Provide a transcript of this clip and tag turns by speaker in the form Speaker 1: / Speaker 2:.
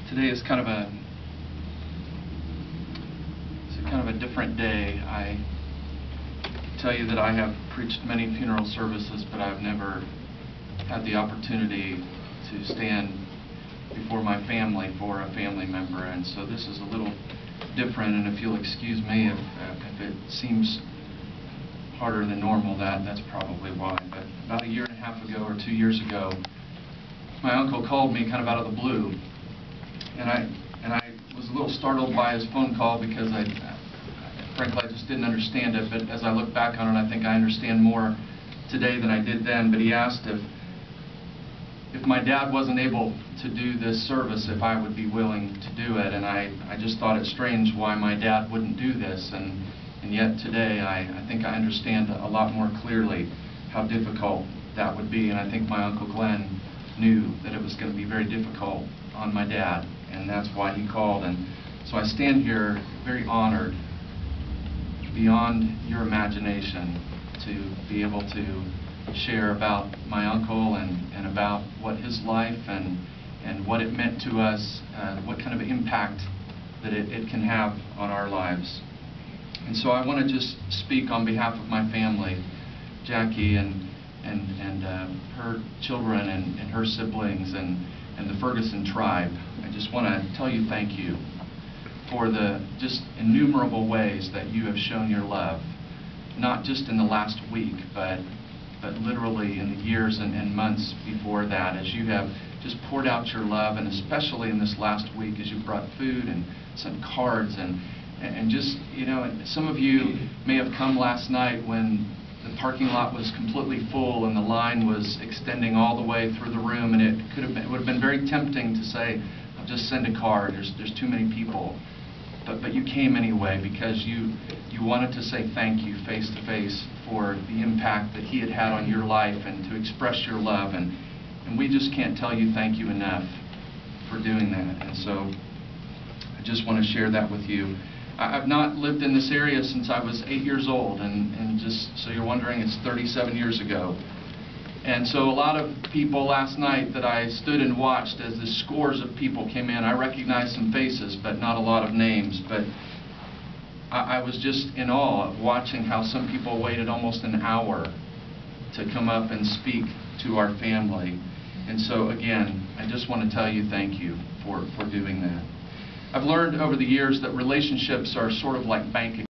Speaker 1: Today is kind of a different day. I tell you that I have preached many funeral services, but I've never had the opportunity to stand before my family for a family member, and so this is a little different. And if you'll excuse me if it seems harder than normal, that's probably why. But about a year and a half ago or 2 years ago, my uncle called me kind of out of the blue, and I was a little startled by his phone call because frankly I just didn't understand it. But as I look back on it, I think I understand more today than I did then. But he asked if my dad wasn't able to do this service, if I would be willing to do it. And I just thought it strange why my dad wouldn't do this, and yet today I think I understand a lot more clearly how difficult that would be. And I think my Uncle Glenn knew that it was going to be very difficult on my dad, and that's why he called. And so I stand here very honored, beyond your imagination, to be able to share about my uncle and about what his life and what it meant to us, what kind of impact that it can have on our lives. And so I want to just speak on behalf of my family, Jackie and her children and her siblings and the Ferguson tribe. I just want to tell you thank you for the just innumerable ways that you have shown your love, not just in the last week, but literally in the years and months before that, as you have just poured out your love, and especially in this last week as you brought food and sent cards and just, you know, some of you may have come last night when the parking lot was completely full and the line was extending all the way through the room, and it would have been very tempting to say, I'll just send a card, there's too many people. But you came anyway because you wanted to say thank you face to face for the impact that he had had on your life and to express your love, and we just can't tell you thank you enough for doing that. And so I just want to share that with you. I've not lived in this area since I was 8 years old, and just so you're wondering, it's 37 years ago. And so a lot of people last night that I stood and watched as the scores of people came in, I recognized some faces, but not a lot of names. But I was just in awe of watching how some people waited almost an hour to come up and speak to our family. And so again, I just want to tell you thank you for doing that. I've learned over the years that relationships are sort of like bank accounts.